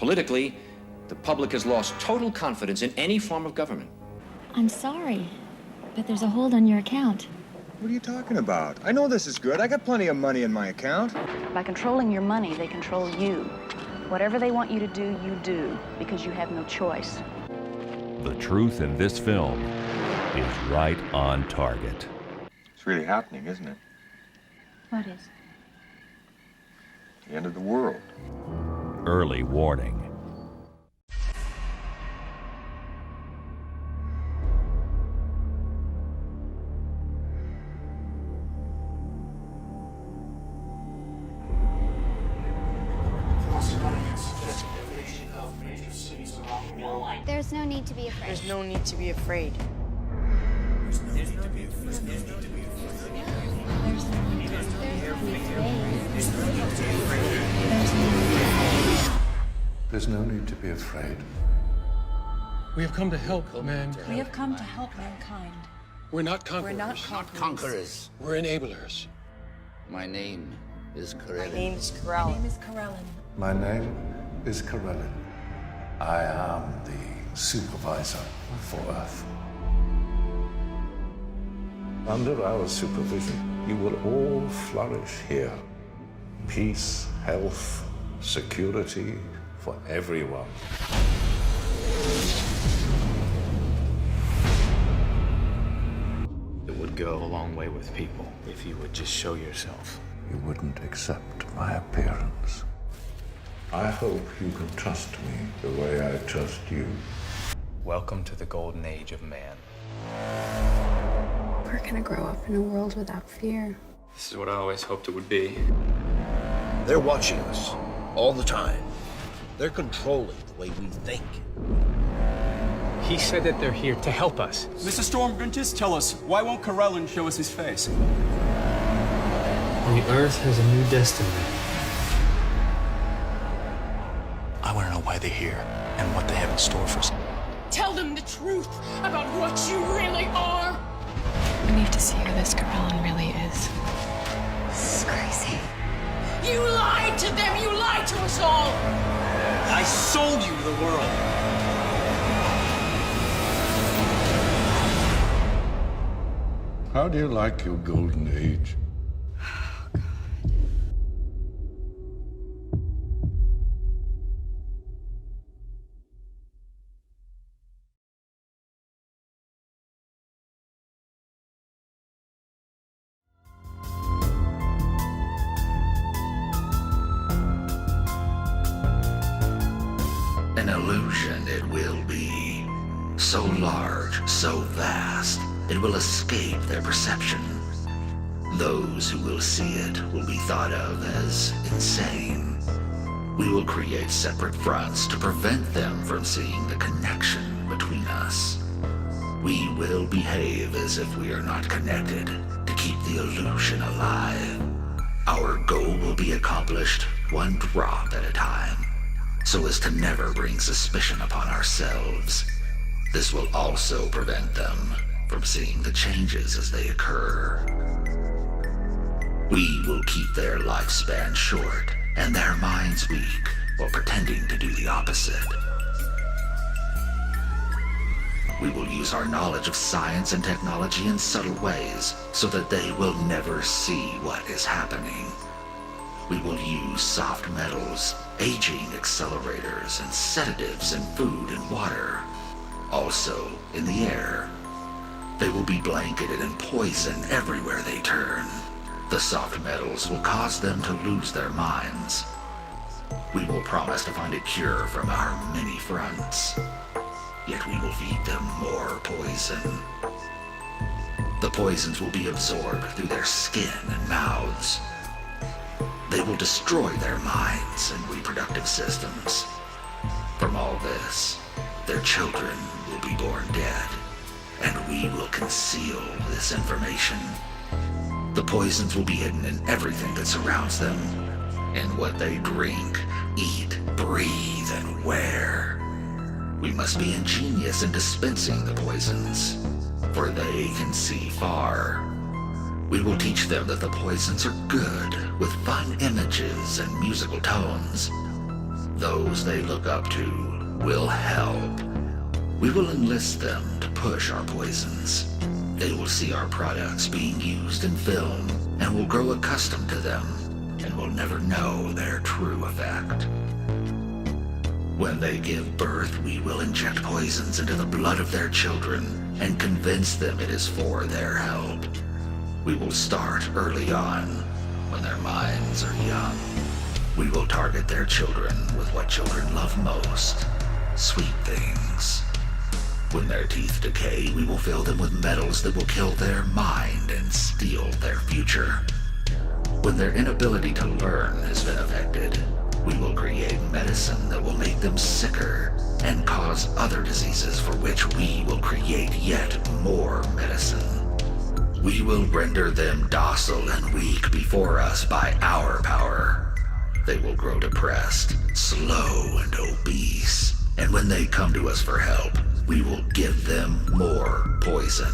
Politically, the public has lost total confidence in any form of government. I'm sorry, but there's a hold on your account. What are you talking about? I know this is good. I got plenty of money in my account. By controlling your money, they control you. Whatever they want you to do, you do, because you have no choice. The truth in this film is right on target. It's really happening, isn't it? What is? The end of the world. Early warning. There's no need to be afraid. There's no need to be afraid. There's no need to be afraid. We have come to help man. We have come to help mankind. We're not conquerors. We're not conquerors. We're enablers. My name is My Karelin. name is Karel. My name is Karelin. My name is Karelin. I am the supervisor for Earth. Under our supervision, you will all flourish here. Peace, health, security for everyone. It would go a long way with people if you would just show yourself. You wouldn't accept my appearance. I hope you can trust me the way I trust you. Welcome to the golden age of man. We're gonna grow up in a world without fear. This is what I always hoped it would be. They're watching us all the time. They're controlling the way we think. He said that they're here to help us. Mr. Stormgren, just tell us, why won't Karelin show us his face? The Earth has a new destiny. I want to know why they're here and what they have in store for us. Tell them the truth about what you really are. We need to see who this Karelin really is. This is crazy. You lied to them. You lied to us all. I sold you to the world. How do you like your golden age? An illusion it will be. So large, so vast, it will escape their perception. Those who will see it will be thought of as insane. We will create separate fronts to prevent them from seeing the connection between us. We will behave as if we are not connected to keep the illusion alive. Our goal will be accomplished one drop at a time, so as to never bring suspicion upon ourselves. This will also prevent them from seeing the changes as they occur. We will keep their lifespan short and their minds weak while pretending to do the opposite. We will use our knowledge of science and technology in subtle ways so that they will never see what is happening. We will use soft metals, aging accelerators, and sedatives in food and water. Also, in the air. They will be blanketed in poison everywhere they turn. The soft metals will cause them to lose their minds. We will promise to find a cure from our many fronts. Yet we will feed them more poison. The poisons will be absorbed through their skin and mouths. They will destroy their minds and reproductive systems. From all this, their children will be born dead, and we will conceal this information. The poisons will be hidden in everything that surrounds them, in what they drink, eat, breathe, and wear. We must be ingenious in dispensing the poisons, for they can see far. We will teach them that the poisons are good, with fun images and musical tones. those they look up to will help. We will enlist them to push our poisons. They will see our products being used in film and will grow accustomed to them and will never know their true effect. When they give birth, we will inject poisons into the blood of their children and convince them it is for their help. We will start early on, when their minds are young. We will target their children with what children love most, sweet things. When their teeth decay, we will fill them with metals that will kill their mind and steal their future. When their inability to learn has been affected, we will create medicine that will make them sicker and cause other diseases for which we will create yet more medicine. We will render them docile and weak before us by our power. They will grow depressed, slow, and obese. And when they come to us for help, we will give them more poison.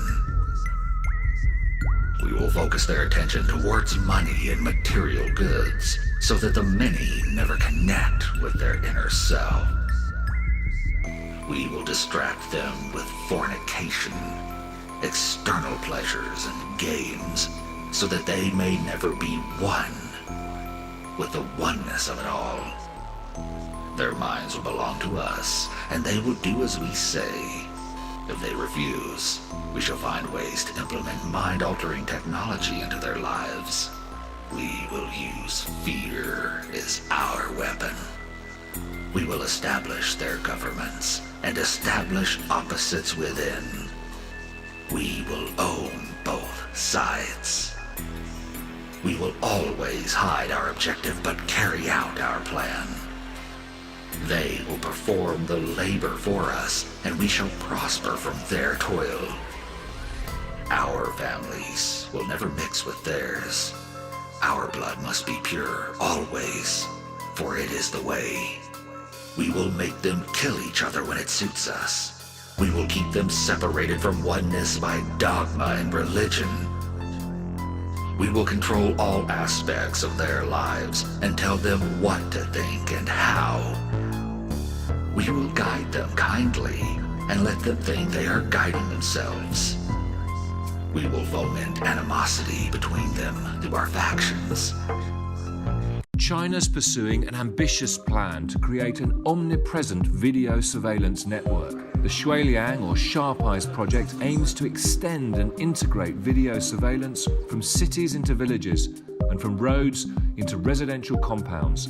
We will focus their attention towards money and material goods, so that the many never connect with their inner self. We will distract them with fornication, external pleasures, and games, so that they may never be one with the oneness of it all. Their minds will belong to us, and they will do as we say. If they refuse, we shall find ways to implement mind-altering technology into their lives. We will use fear as our weapon. We will establish their governments and establish opposites within. We will own both sides. We will always hide our objective but carry out our plan. They will perform the labor for us, and we shall prosper from their toil. Our families will never mix with theirs. Our blood must be pure, always, for it is the way. We will make them kill each other when it suits us. We will keep them separated from oneness by dogma and religion. We will control all aspects of their lives and tell them what to think and how. We will guide them kindly and let them think they are guiding themselves. We will foment animosity between them through our factions. China's pursuing an ambitious plan to create an omnipresent video surveillance network. The Shuiliang or Sharp Eyes project aims to extend and integrate video surveillance from cities into villages and from roads into residential compounds.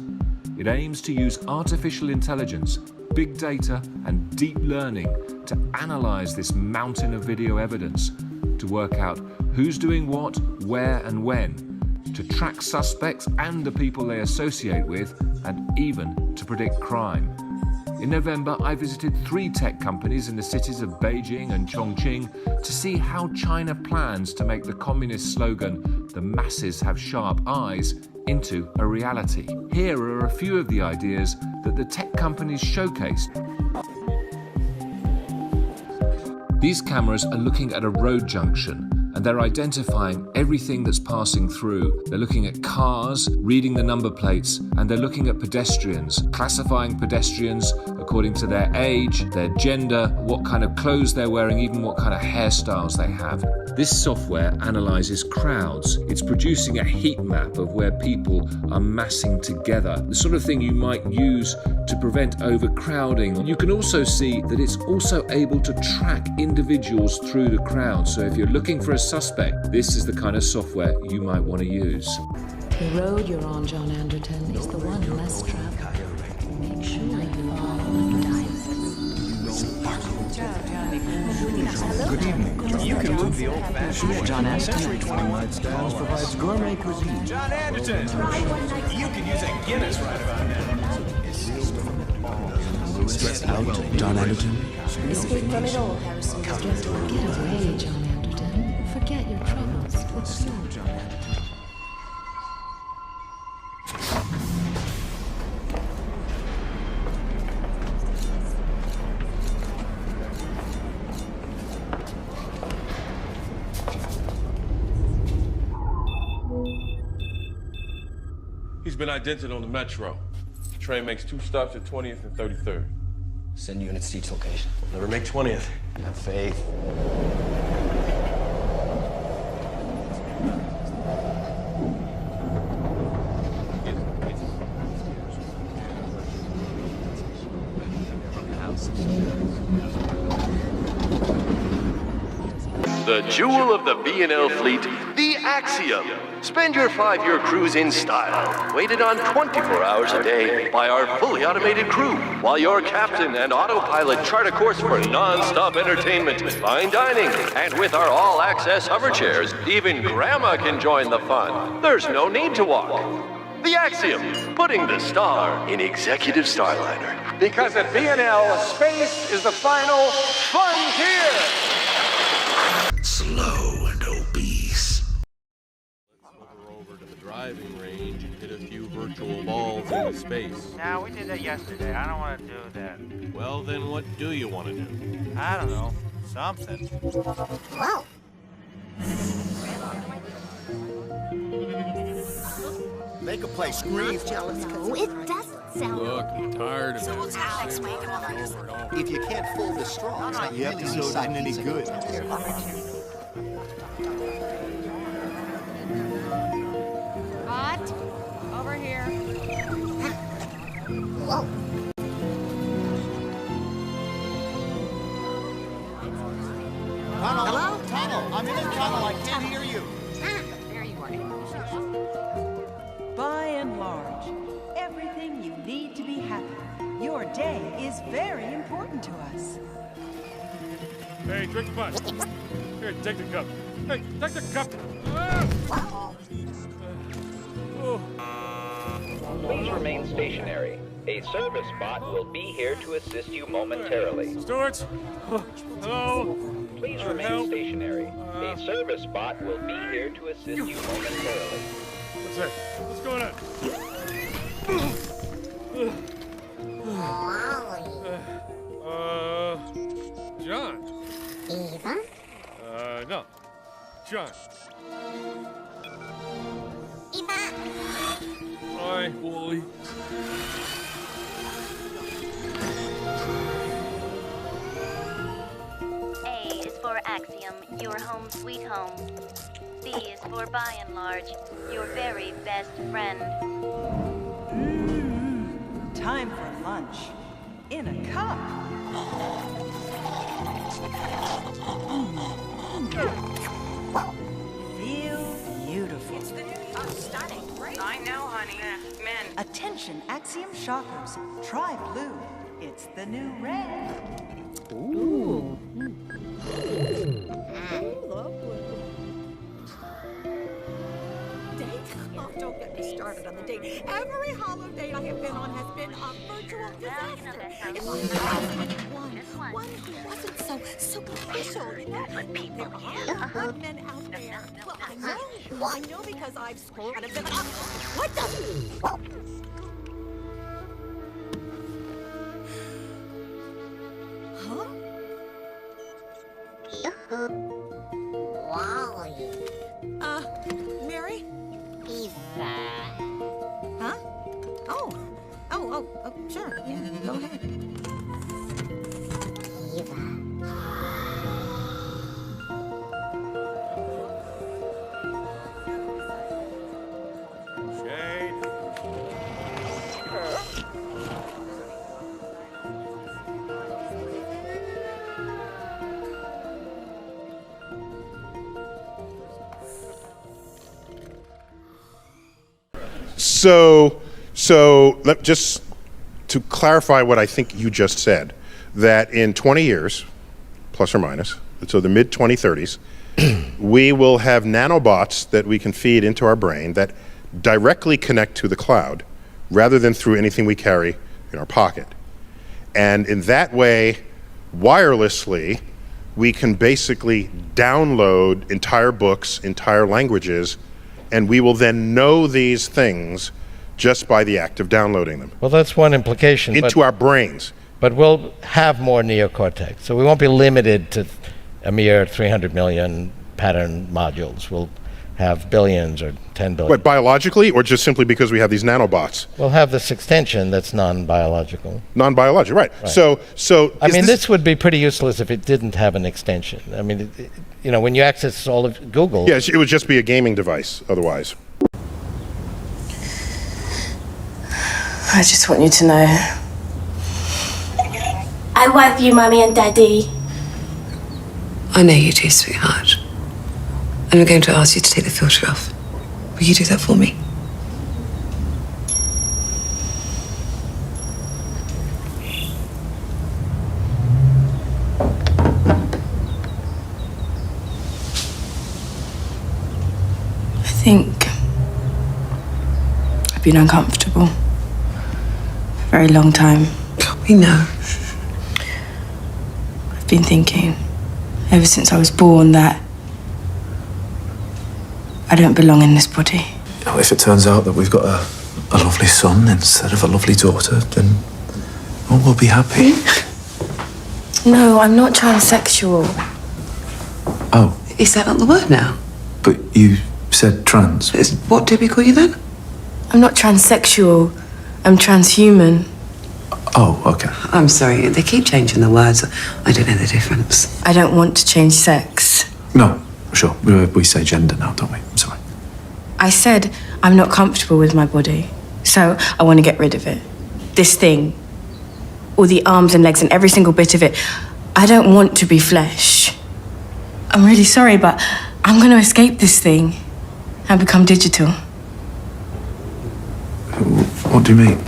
It aims to use artificial intelligence, big data, and deep learning to analyze this mountain of video evidence, to work out who's doing what, where, and when, to track suspects and the people they associate with, and even to predict crime. In November, I visited 3 tech companies in the cities of Beijing and Chongqing to see how China plans to make the communist slogan, "The masses have sharp eyes," into a reality. Here are a few of the ideas that the tech companies showcased. These cameras are looking at a road junction, and they're identifying everything that's passing through. They're looking at cars, reading the number plates, and they're looking at pedestrians, classifying pedestrians according to their age, their gender, what kind of clothes they're wearing, even what kind of hairstyles they have. This software analyzes crowds. It's producing a heat map of where people are massing together, the sort of thing you might use to prevent overcrowding. You can also see that it's also able to track individuals through the crowd. So if you're looking for a suspect, this is the kind of software you might want to use. The road you're on, John Anderton, is the one less traveled. Make sure you follow the guidance. Good evening. You can move the old-fashioned John Anderton. provides gourmet cuisine. John Anderton! You can use a Guinness right about now. Stressed out, John Anderton? Escape from it all, Harrison. Get away, John Anderton. Forget your troubles. What's new, John Anderton? He's been identified on the metro. Train makes 2 stops at 20th and 33rd. Send units to each location. Never make 20th. Have faith. The jewel of the B&L fleet, the Axiom. Spend your 5-year cruise in style, waited on 24 hours a day by our fully automated crew, while your captain and autopilot chart a course for non-stop entertainment, fine dining, and with our all-access hover chairs, even Grandma can join the fun. There's no need to walk. The Axiom, putting the star in Executive Starliner. Because at B&L, space is the final frontier. Slow and obese. Over to the driving range and hit a few virtual balls into space. Now, we did that yesterday. I don't want to do that. Well, then what do you want to do? I don't know. Something. Whoa. Make a play, scream. No, it doesn't sound. Look, I'm tired of So we'll this. talk next week about this. If you can't fold the straw, the episode isn't any good. Hot. Over here. Whoa. Hello? Tunnel. I'm in a tunnel. I can't hear you. There you are. By and large, everything you need to be happy. Your day is very important to us. Hey, drink the bus. Here, take the cup. Hey, take the cup. Please remain stationary. A service bot will be here to assist you momentarily. Stewards? Hello? Please remain stationary. A service bot will be here to assist you momentarily. What's that? What's going on? John? Eva? No. John. Eva? Hi, Wally. A is for Axiom, your home sweet home. B is for by and large, your very best friend. Time for lunch. In a cup. Feel beautiful. Stunning, right? I know, honey. Men. Attention, Axiom shoppers. Try blue. It's the new red. Ooh. Oh, don't get me started on the date. Every holiday I have been on has been a virtual disaster. If I had one who wasn't so superficial, you know. There are good men out there. Well, I know because I've screwed out of them. What the? Huh? Wally. Mary? Eva. Huh? Oh, sure. Yeah, go ahead. Eva. Shade. So just to clarify what I think you just said, that in 20 years, plus or minus, so the mid-2030s, we will have nanobots that we can feed into our brain that directly connect to the cloud rather than through anything we carry in our pocket. And in that way, wirelessly, we can basically download entire books, entire languages, and we will then know these things just by the act of downloading them. Well, that's one implication. Into our brains. But we'll have more neocortex, so we won't be limited to a mere 300 million pattern modules. We'll have billions or 10 billion. What, biologically, or just simply because we have these nanobots? We'll have this extension that's non-biological. Non-biological, right. So I mean, this would be pretty useless if it didn't have an extension. I mean, you know, when you access all of Google... Yes, it would just be a gaming device otherwise. I just want you to know. I love you, Mommy and Daddy. I know you do, sweetheart. And I'm going to ask you to take the filter off. Will you do that for me? I think I've been uncomfortable for a very long time. We know. I've been thinking ever since I was born that I don't belong in this body. You know, if it turns out that we've got a lovely son instead of a lovely daughter, then we'll be happy. No, I'm not transsexual. Oh. Is that not the word now? But you said trans. What did we call you then? I'm not transsexual. I'm transhuman. Oh, okay. I'm sorry, they keep changing the words. I don't know the difference. I don't want to change sex. No, sure. We say gender now, don't we? I'm sorry. I said I'm not comfortable with my body, so I want to get rid of it. This thing, all the arms and legs and every single bit of it. I don't want to be flesh. I'm really sorry, but I'm going to escape this thing and become digital. What do you mean?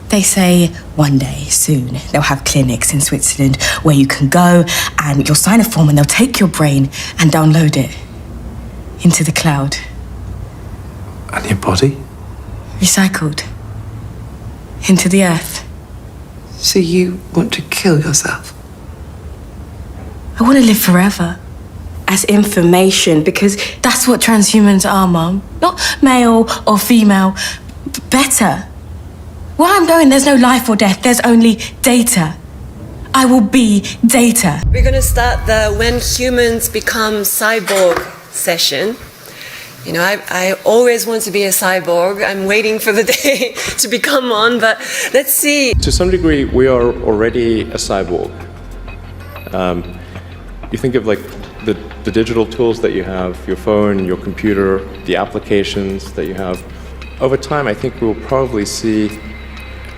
They say one day, soon, they'll have clinics in Switzerland where you can go and you'll sign a form and they'll take your brain and download it into the cloud. And your body? Recycled. Into the earth. So you want to kill yourself? I want to live forever. As information, because that's what transhumans are, Mum. Not male or female, better. Where I'm going, there's no life or death, there's only data. I will be data. We're going to start the When Humans Become Cyborg session. You know, I always want to be a cyborg. I'm waiting for the day to become one, but let's see. To some degree, we are already a cyborg. You think of like the digital tools that you have, your phone, your computer, the applications that you have. Over time, I think we'll probably see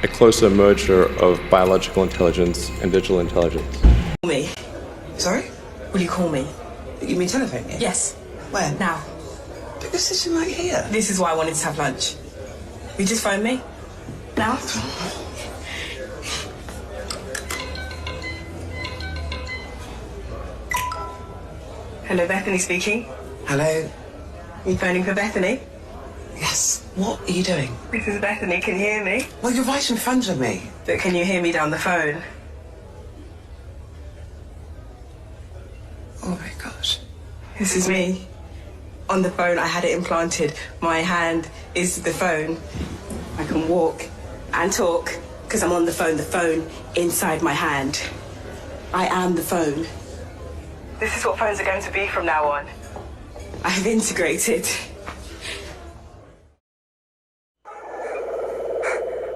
a closer merger of biological intelligence and digital intelligence. Call me. Sorry? Will you call me? You mean telephone? Yeah? Yes. Where? Now. But this isn't right here. This is why I wanted to have lunch. Will you just phone me? Now? Hello, Bethany speaking. Hello? You phoning for Bethany? Yes. What are you doing? This is Bethany. Can you hear me? Well, you're right in front of me. But can you hear me down the phone? Oh my gosh. This is me. On the phone, I had it implanted. My hand is the phone. I can walk and talk because I'm on the phone inside my hand. I am the phone. This is what phones are going to be from now on. I have integrated.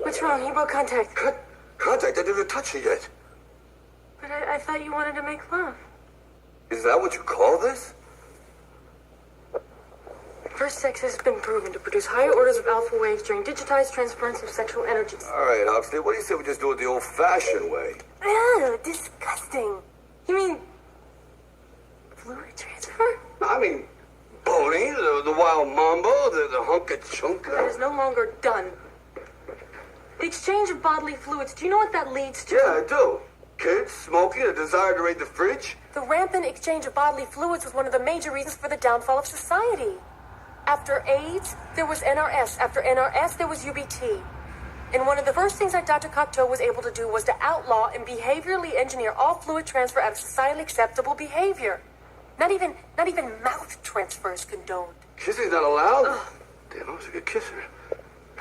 What's wrong? You broke contact. Contact? I didn't touch you yet. But I thought you wanted to make love. Is that what you call this? First sex has been proven to produce higher orders of alpha waves during digitized transference of sexual energies. All right, Huxley, what do you say we just do it the old-fashioned way? Ew, disgusting. You mean fluid transfer? I mean, boning, the wild mambo, the hunka-chunka. That is no longer done. The exchange of bodily fluids, do you know what that leads to? Yeah, I do. Kids, smoking, a desire to raid the fridge. The rampant exchange of bodily fluids was one of the major reasons for the downfall of society. After AIDS, there was NRS. After NRS, there was UBT. And one of the first things that Dr. Cocteau was able to do was to outlaw and behaviorally engineer all fluid transfer out of societally acceptable behavior. Not even mouth transfer is condoned. Kissing's not allowed? Ugh. Damn, I was a good kisser.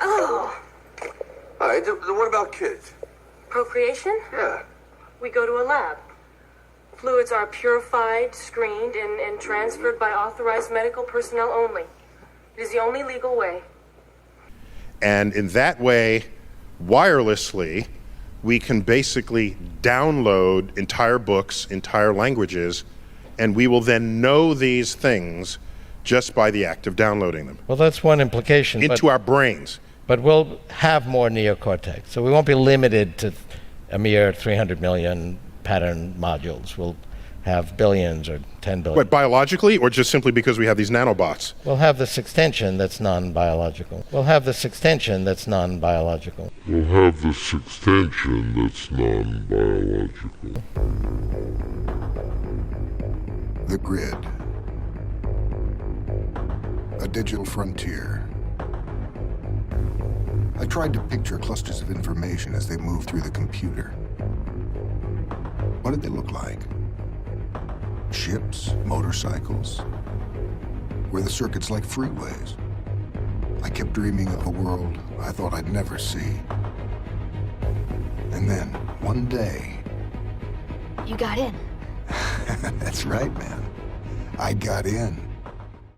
Oh. All right, what about kids? Procreation? Yeah. We go to a lab. Fluids are purified, screened, and transferred by authorized medical personnel only. It is the only legal way. And in that way, wirelessly, we can basically download entire books, entire languages, and we will then know these things just by the act of downloading them. Well, that's one implication. Into our brains. But we'll have more neocortex. So we won't be limited to a mere 300 million pattern modules. We'll have billions or 10 billion. What, biologically, or just simply because we have these nanobots? We'll have this extension that's non-biological. We'll have this extension that's non-biological. We'll have this extension that's non-biological. The grid. A digital frontier. I tried to picture clusters of information as they moved through the computer. What did they look like? Ships, motorcycles? Were the circuits like freeways? I kept dreaming of a world I thought I'd never see. And then, one day... You got in. That's right, man. I got in.